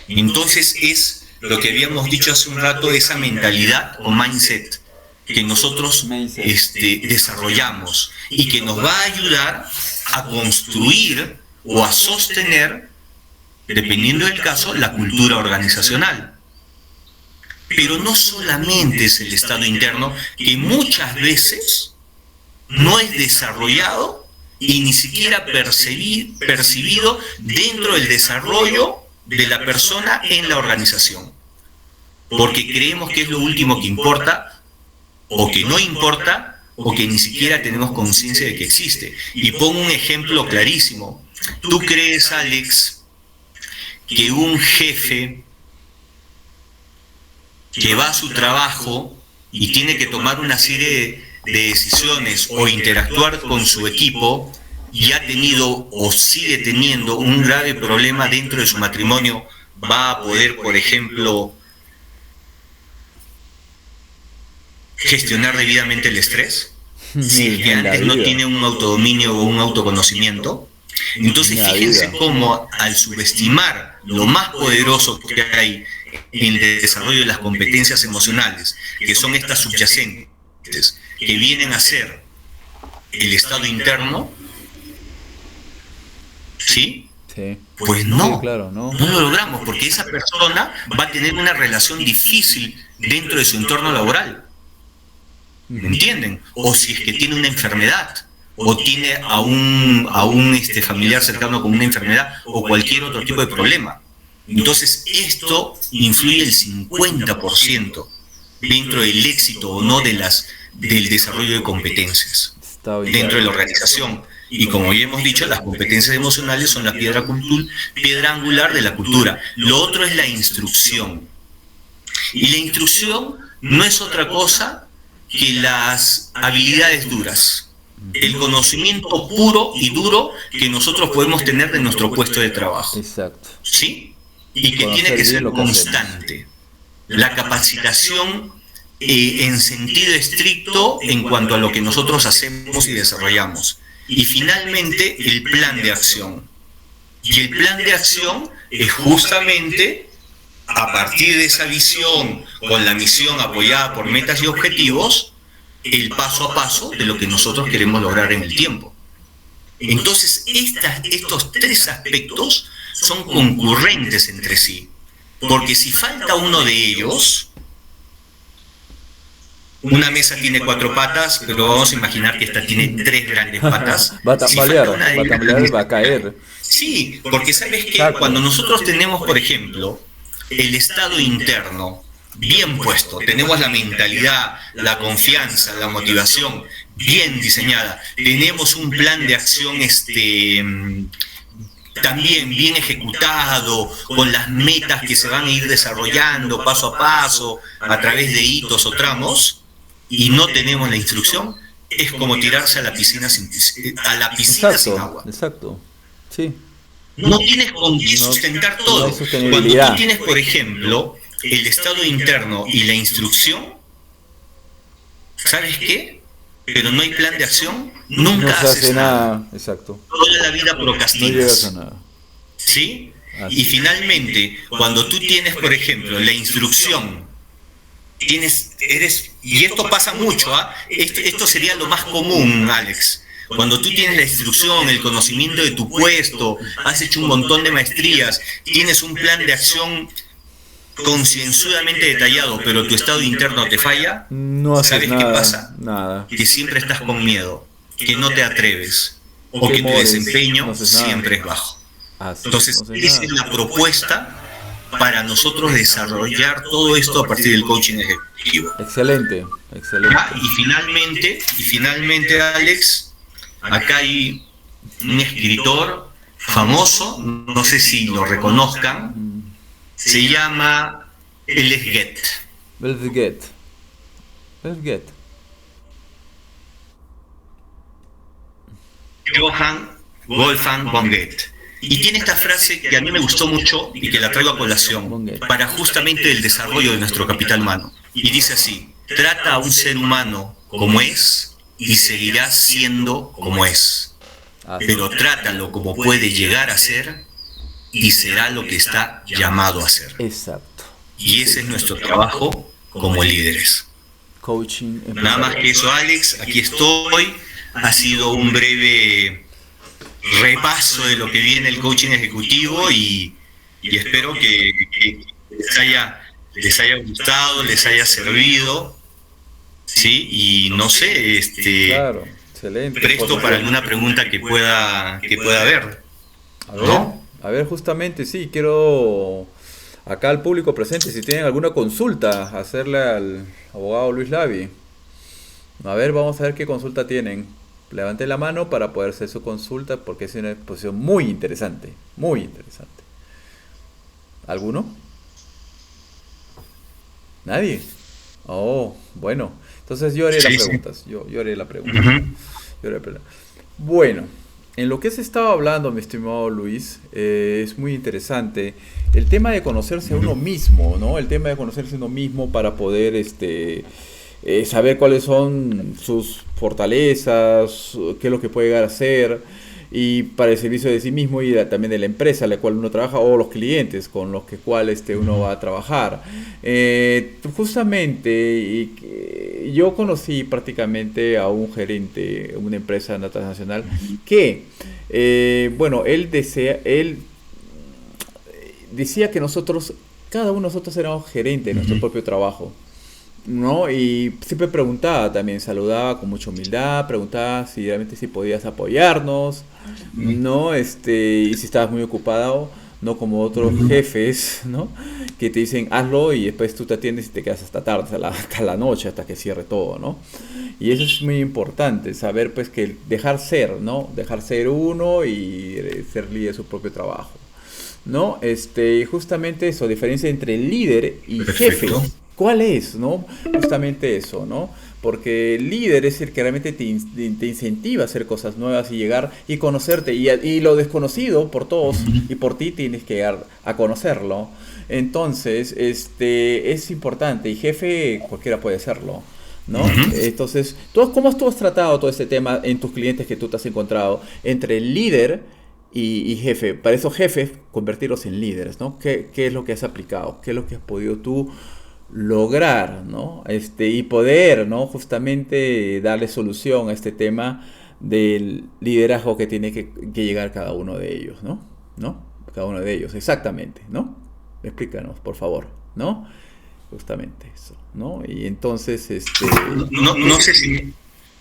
Entonces es lo que habíamos dicho hace un rato, esa mentalidad o mindset que nosotros desarrollamos y que nos va a ayudar a construir o a sostener, dependiendo del caso, la cultura organizacional. Pero no solamente es el estado interno, que muchas veces no es desarrollado y ni siquiera percibido dentro del desarrollo de la persona en la organización. Porque creemos que es lo último que importa, o que no importa, o que ni siquiera tenemos conciencia de que existe. Y pongo un ejemplo clarísimo. ¿Tú crees, Alex, que un jefe que va a su trabajo y tiene que tomar una serie de decisiones o interactuar con su equipo y ha tenido o sigue teniendo un grave problema dentro de su matrimonio, va a poder, por ejemplo, gestionar debidamente el estrés? Si el que antes no tiene un autodominio o un autoconocimiento. Entonces fíjense cómo al subestimar lo más poderoso que hay en el desarrollo de las competencias emocionales, que son estas subyacentes, que vienen a ser el estado interno, ¿sí? Sí. Pues no, sí, claro, no lo logramos, porque esa persona va a tener una relación difícil dentro de su entorno laboral. ¿Me entienden? O si es que tiene una enfermedad, o tiene a un familiar cercano con una enfermedad, o cualquier otro tipo de problema. Entonces, esto influye el 50% dentro del éxito o no del desarrollo de competencias dentro de la organización. Y como ya hemos dicho, las competencias emocionales son la piedra angular de la cultura. Lo otro es la instrucción. Y la instrucción no es otra cosa que las habilidades duras, el conocimiento puro y duro que nosotros podemos tener de nuestro puesto de trabajo. Exacto. ¿Sí? Y que tiene que ser constante. la capacitación en sentido estricto en cuanto a lo que nosotros hacemos y desarrollamos. Y finalmente, el plan de acción. Y el plan de acción es justamente a partir de esa visión, con la misión apoyada por metas y objetivos, el paso a paso de lo que nosotros queremos lograr en el tiempo. Entonces, estos tres aspectos son concurrentes entre sí, porque si falta uno de ellos, una mesa tiene 4 patas, pero vamos a imaginar que esta tiene 3 grandes patas. Va a tambalear, va a caer. Sí, porque sabes que cuando nosotros tenemos, por ejemplo, el estado interno bien puesto, tenemos la mentalidad, la confianza, la motivación bien diseñada, tenemos un plan de acción también bien ejecutado, con las metas que se van a ir desarrollando paso a paso, a través de hitos o tramos, y no tenemos la instrucción, es como tirarse a la piscina sin agua. Exacto, sí. No tienes con qué sustentar todo. Cuando tú tienes, por ejemplo, el estado interno y la instrucción, ¿sabes qué? Pero no hay plan de acción, nunca haces nada. Exacto. Toda la vida procrastinas. No llegas a nada. ¿Sí? Y finalmente, cuando tú tienes, por ejemplo, la instrucción, y esto pasa mucho, esto sería lo más común, Alex. Cuando tú tienes la instrucción, el conocimiento de tu puesto, has hecho un montón de maestrías, tienes un plan de acción concienzudamente detallado, pero tu estado interno te falla, no haces ¿sabes nada, qué pasa? Nada. Que siempre estás con miedo, que no te atreves, o que tu desempeño siempre es bajo. Entonces, esa es la propuesta para nosotros desarrollar todo esto a partir del coaching ejecutivo. Excelente, excelente. Y finalmente, Alex, acá hay un escritor famoso, no sé si lo reconozcan, se llama Goethe. Johann Wolfgang von Goethe. Y tiene esta frase que a mí me gustó mucho y que la traigo a colación para justamente el desarrollo de nuestro capital humano. Y dice así: trata a un ser humano como es y seguirá siendo como es. Pero trátalo como puede llegar a ser y será lo que está llamado a ser. Exacto. Y ese es nuestro trabajo como líderes. Coaching. Nada más que eso, Alex, aquí estoy. Ha sido un breve repaso de lo que viene el coaching ejecutivo y espero que les haya gustado, les haya servido, ¿sí? Y no sé, claro, excelente, presto para alguna pregunta que pueda haber. A ver, justamente, sí, quiero acá al público presente, si tienen alguna consulta, hacerle al abogado Luis Lavi. A ver, vamos a ver qué consulta tienen. Levanten la mano para poder hacer su consulta, porque es una exposición muy interesante, muy interesante. ¿Alguno? ¿Nadie? Oh, bueno. Entonces yo haré las preguntas. Yo haré la pregunta. Bueno, en lo que se estaba hablando, mi estimado Luis, es muy interesante el tema de conocerse a uno mismo, ¿no? El tema de conocerse a uno mismo para poder saber cuáles son sus fortalezas, qué es lo que puede llegar a ser, y para el servicio de sí mismo y también de la empresa a la cual uno trabaja, o los clientes con los que uno va a trabajar. Justamente yo conocí prácticamente a un gerente de una empresa transnacional que, él decía que cada uno de nosotros éramos gerentes de nuestro propio trabajo, ¿no? Y siempre preguntaba también, saludaba con mucha humildad, preguntaba si realmente sí podías apoyarnos, ¿no? Y si estabas muy ocupado, no como otros jefes, ¿no? Que te dicen hazlo y después tú te atiendes y te quedas hasta tarde, hasta la noche, hasta que cierre todo, ¿no? Y eso es muy importante, saber pues que dejar ser, ¿no? Dejar ser uno y ser líder de su propio trabajo, ¿no? Justamente eso, diferencia entre líder y jefe. ¿Cuál es, no? Justamente eso, ¿no? Porque el líder es el que realmente te incentiva a hacer cosas nuevas y llegar y conocerte. Y lo desconocido por todos y por ti tienes que llegar a conocerlo. Entonces, es importante. Y jefe, cualquiera puede serlo, ¿no? Entonces, ¿cómo tú has tratado todo este tema en tus clientes que tú te has encontrado entre el líder y jefe? Para esos jefes, convertirlos en líderes, ¿no? ¿Qué es lo que has aplicado? ¿Qué es lo que has podido tú lograr, ¿no? Y poder, ¿no? Justamente darle solución a este tema del liderazgo que tiene que llegar cada uno de ellos, ¿no? ¿No? Cada uno de ellos, exactamente, ¿no? Explícanos, por favor, ¿no? Justamente eso, ¿no? Y entonces,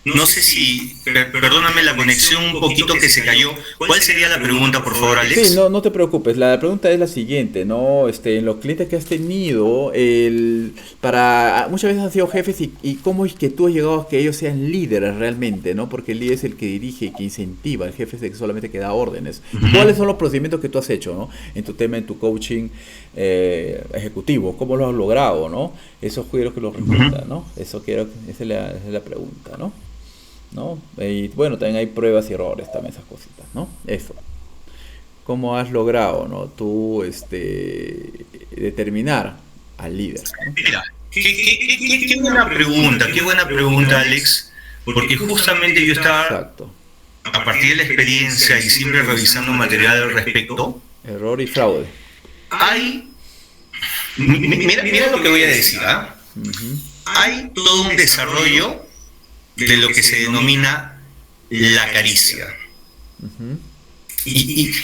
No sé si, perdóname la conexión un poquito que se cayó. ¿Cuál sería la pregunta, por favor, Alex? Sí, no te preocupes. La pregunta es la siguiente, ¿no? En los clientes que has tenido, muchas veces han sido jefes y cómo es que tú has llegado a que ellos sean líderes realmente, ¿no? Porque el líder es el que dirige, que incentiva, el jefe es el que solamente que da órdenes. ¿Cuáles son los procedimientos que tú has hecho, ¿no? En tu tema, en tu coaching ejecutivo, ¿cómo lo has logrado, ¿no? Eso quiero que lo responda, ¿no? Esa es la pregunta, ¿no? ¿No? Y bueno, también hay pruebas y errores, también esas cositas, ¿no? Eso. ¿Cómo has logrado, ¿no? Tú determinar al líder, ¿no? Mira, qué buena pregunta, Alex, porque justamente yo estaba, Exacto. a partir de la experiencia y siempre revisando material al respecto. Error y fraude. Mira lo que voy a decir, ¿ah? Hay todo un desarrollo de lo que se denomina la caricia.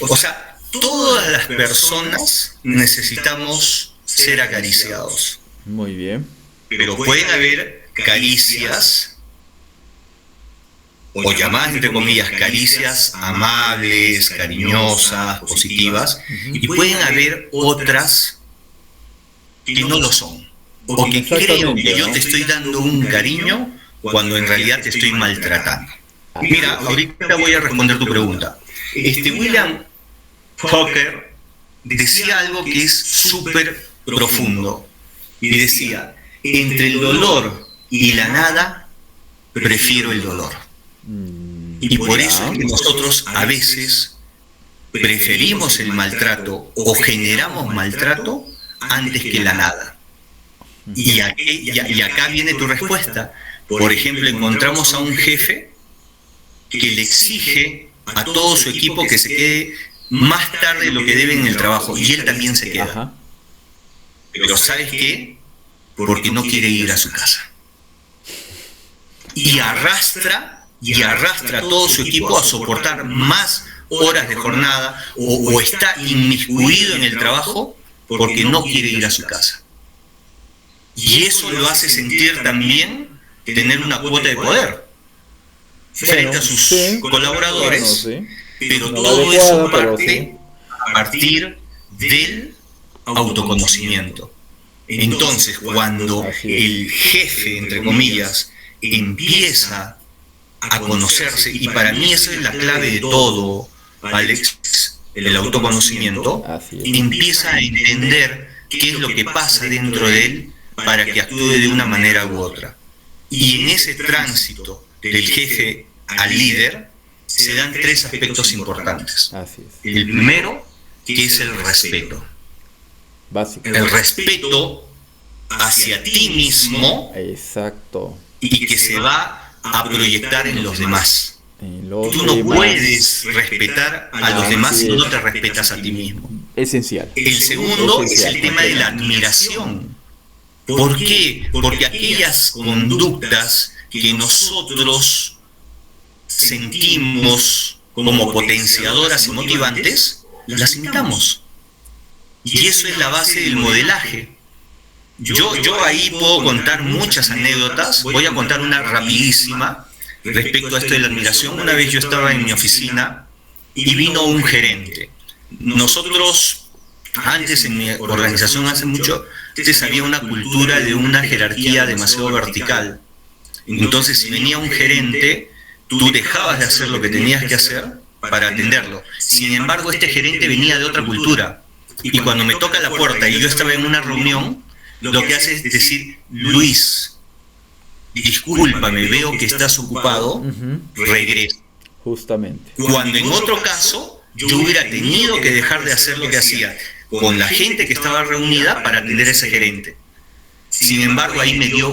O sea, todas las personas necesitamos ser acariciados. Muy bien. Pero pueden haber caricias, o llamadas entre comillas caricias amables, cariñosas, positivas, y pueden haber otras que no lo son, o que creo que yo te estoy dando un cariño cuando en realidad te estoy maltratando. Mira, ahorita voy a responder tu pregunta. William Faulkner decía algo que es súper profundo, y decía: entre el dolor y la nada, prefiero el dolor. Y por eso es que nosotros a veces preferimos el maltrato o generamos maltrato antes que la nada. Y acá viene tu respuesta. Por ejemplo, encontramos a un jefe que le exige a todo su equipo que se quede más tarde de lo que debe en el trabajo, y él también se queda. Pero ¿sabes qué? Porque no quiere ir a su casa. Y arrastra a todo su equipo a soportar más horas de jornada, o está inmiscuido en el trabajo porque no quiere ir a su casa. Y eso lo hace sentir también tener una cuota de poder frente a sus colaboradores, pero todo eso parte a partir del autoconocimiento. Entonces, cuando el jefe, entre comillas, empieza a conocerse, y para mí esa es la clave de todo, Alex, el autoconocimiento, empieza a entender qué es lo que pasa dentro de él para que actúe de una manera u otra. Y en ese tránsito del jefe al líder se dan tres aspectos importantes. El primero, que es el respeto. El respeto hacia ti mismo. Exacto. Y que se va a proyectar en los demás. Tú no puedes respetar a los demás si no te respetas a ti mismo. Esencial. El segundo es el tema de la admiración. ¿Por qué? Porque aquellas conductas que nosotros sentimos como potenciadoras y motivantes, las imitamos. Y eso es la base del modelaje. Yo ahí puedo contar muchas anécdotas. Voy a contar una rapidísima respecto a esto de la admiración. Una vez yo estaba en mi oficina y vino un gerente. Nosotros, antes en mi organización, hace mucho, había una cultura de una jerarquía demasiado vertical. Entonces, si venía un gerente, tú dejabas de hacer lo que tenías que hacer para atenderlo. Sin embargo, este gerente venía de otra cultura. Y cuando me toca la puerta y yo estaba en una reunión, lo que hace es decir: Luis, discúlpame, veo que estás ocupado, regresa. Justamente. Cuando en otro caso yo hubiera tenido que dejar de hacer lo que hacía con la gente que estaba reunida para atender a ese gerente. Sin embargo, ahí me dio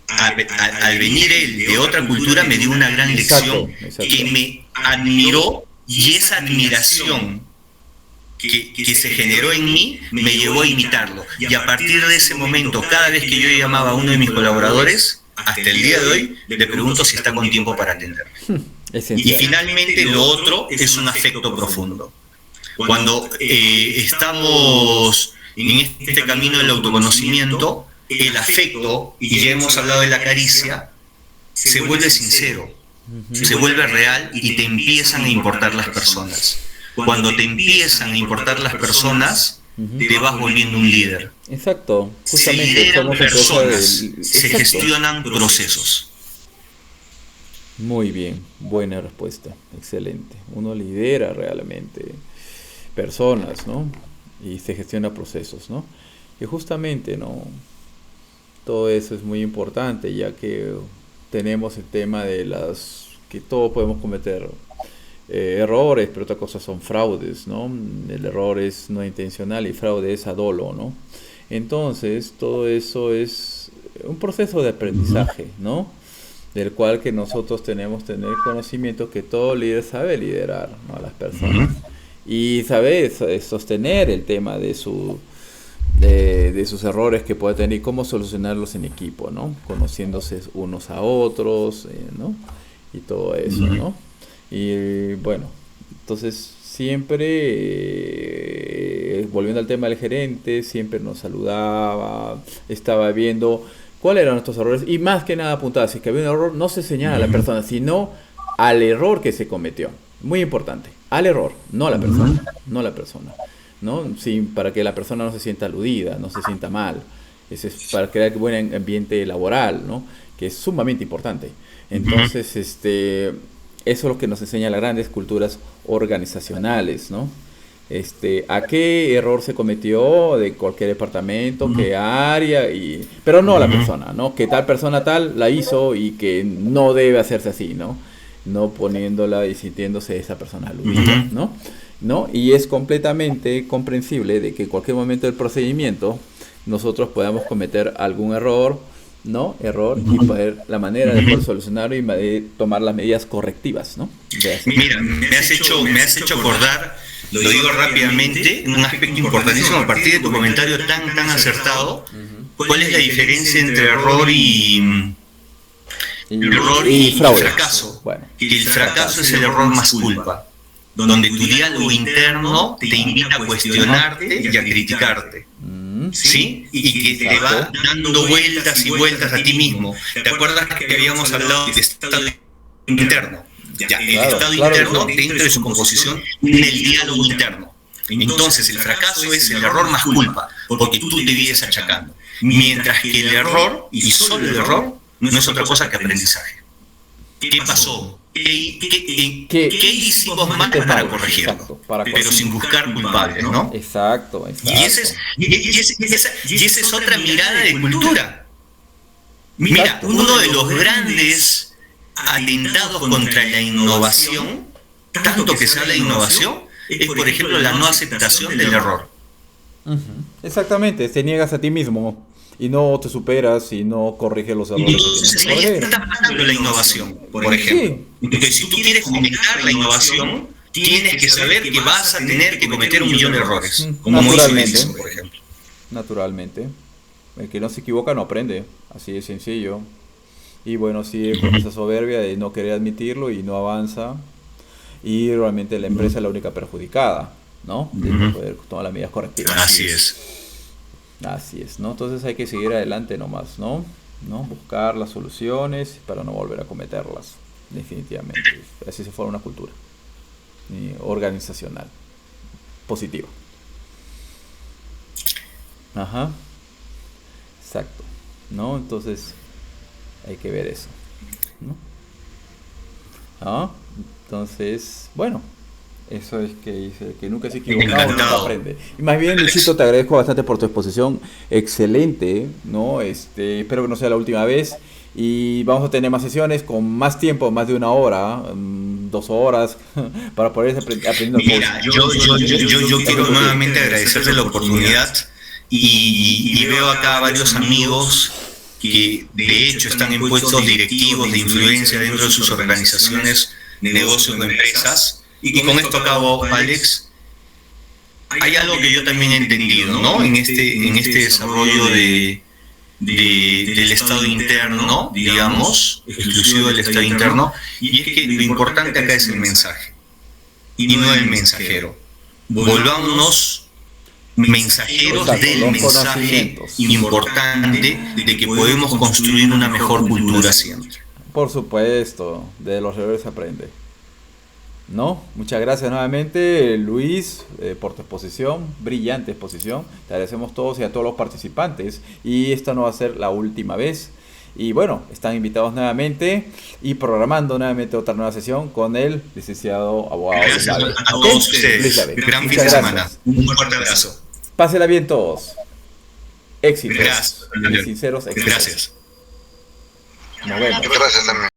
al venir él de otra cultura, me dio una gran lección que me admiró, y esa admiración que se generó en mí me llevó a imitarlo. Y a partir de ese momento, cada vez que yo llamaba a uno de mis colaboradores, hasta el día de hoy, le pregunto si está con tiempo para atenderme. Y finalmente lo otro es un afecto profundo. Cuando estamos en este camino del autoconocimiento, el afecto, y ya hemos hablado de la caricia, se vuelve sincero, se vuelve real y te empiezan a importar las personas. Cuando te empiezan a importar las personas, te vas volviendo un líder. Exacto, justamente. Se lideran personas, se gestionan procesos. Muy bien, buena respuesta, excelente. Uno lidera realmente personas, ¿no? Y se gestiona procesos, ¿no? Y justamente, ¿no? Todo eso es muy importante, ya que tenemos el tema de que todos podemos cometer errores, pero otra cosa son fraudes, ¿no? El error es no intencional y fraude es a dolo, ¿no? Entonces, todo eso es un proceso de aprendizaje, ¿no? Del cual que nosotros tenemos que tener conocimiento, que todo líder sabe liderar, ¿no? A las personas. Y sabe sostener el tema de sus errores que puede tener y cómo solucionarlos en equipo, ¿no? Conociéndose unos a otros, ¿no? Y todo eso, ¿no? Y bueno, entonces siempre, volviendo al tema del gerente, siempre nos saludaba, estaba viendo cuáles eran nuestros errores y más que nada apuntaba, si es que había un error, no se señala a la persona, sino al error que se cometió. Muy importante, al error, no a la persona, no a la persona, ¿no? Para que la persona no se sienta aludida, no se sienta mal. Eso es para crear un buen ambiente laboral, ¿no? Que es sumamente importante. Entonces, eso es lo que nos enseña las grandes culturas organizacionales, ¿no? A qué error se cometió de cualquier departamento, qué área, pero no a la persona, ¿no? Que tal persona tal la hizo y que no debe hacerse así, ¿no? No poniéndola y sintiéndose esa persona aludida, ¿no? Y es completamente comprensible de que en cualquier momento del procedimiento nosotros podamos cometer algún error, ¿no? Y poder, la manera de poder solucionarlo y tomar las medidas correctivas, ¿no? Mira, me has hecho acordar, lo digo rápidamente, un aspecto importantísimo a partir de tu comentario tan acertado. ¿Cuál es la diferencia entre error y fracaso? Bueno, que el fracaso es el error más culpa, donde tu diálogo interno te invita a cuestionarte y a criticarte, ¿sí? Y que te va dando vueltas y vueltas a ti mismo. ¿Te acuerdas que habíamos hablado del estado interno? Ya, el estado interno, dentro de su composición, tiene el diálogo interno. Entonces el fracaso es el error más culpa, porque tú te vives achacando. Mientras que el error, y solo el error, no es otra cosa que aprendizaje. ¿Qué pasó? ¿Qué hicimos mal para corregirlo? Exacto, pero sin buscar culpables, ¿no? Exacto. Y esa es otra mirada de cultura. Mira, uno de los grandes atentados contra la innovación, tanto que se habla de innovación, es por ejemplo la no aceptación del error. Exactamente, te niegas a ti mismo y no te superas y no corriges los errores. Entonces ahí está pasando la innovación, por ejemplo. Sí. Entonces, si tú quieres fomentar la innovación, tienes que saber que vas a tener que cometer 1.000.000 de errores, como naturalmente, por ejemplo. Naturalmente. El que no se equivoca no aprende, así de sencillo. Y bueno, sigue con esa soberbia de no querer admitirlo y no avanza. Y realmente la empresa es la única perjudicada, ¿no? De no poder tomar las medidas correctivas. Así es. Así es, ¿no? Entonces hay que seguir adelante nomás, ¿no? Buscar las soluciones para no volver a cometerlas, definitivamente. Así se forma una cultura organizacional positiva. Ajá. Exacto, ¿no? Entonces hay que ver eso, ¿no? Entonces, bueno, Eso es que dice que nunca se ha equivocado, nunca Encantado. aprende. Y más bien, Luisito, te agradezco bastante por tu exposición. Excelente, ¿no? Espero que no sea la última vez. Y vamos a tener más sesiones con más tiempo, más de 1 hora, 2 horas, para poder ir aprendiendo Mira, coaching. yo quiero Aprendiendo tú. nuevamente agradecerte la oportunidad y veo acá varios amigos que de hecho están en puestos directivos de influencia dentro de sus organizaciones, negocios o empresas. Y con esto acabo, Alex. Hay algo que yo también he entendido, ¿no? En este desarrollo del estado interno, digamos, exclusivo del estado interno, y es que lo importante acá es el mensaje y no el mensajero. Volvámonos mensajeros Exacto, del los mensaje conocimientos. importante de que podemos construir una mejor cultura siempre. Por supuesto, de los errores se aprende. ¿No? Muchas gracias nuevamente, Luis, por tu exposición, brillante exposición. Te agradecemos todos y a todos los participantes. Y esta no va a ser la última vez. Y bueno, están invitados nuevamente y programando nuevamente otra nueva sesión con el licenciado abogado Luis Gracias Lave. a ¿Ok? todos Luis ustedes. Lave. Gran fin Muchas de semana. gracias. Un fuerte abrazo. Pásela bien todos. Éxitos. Gracias. Y sinceros éxitos. Gracias. Nos vemos. Gracias también.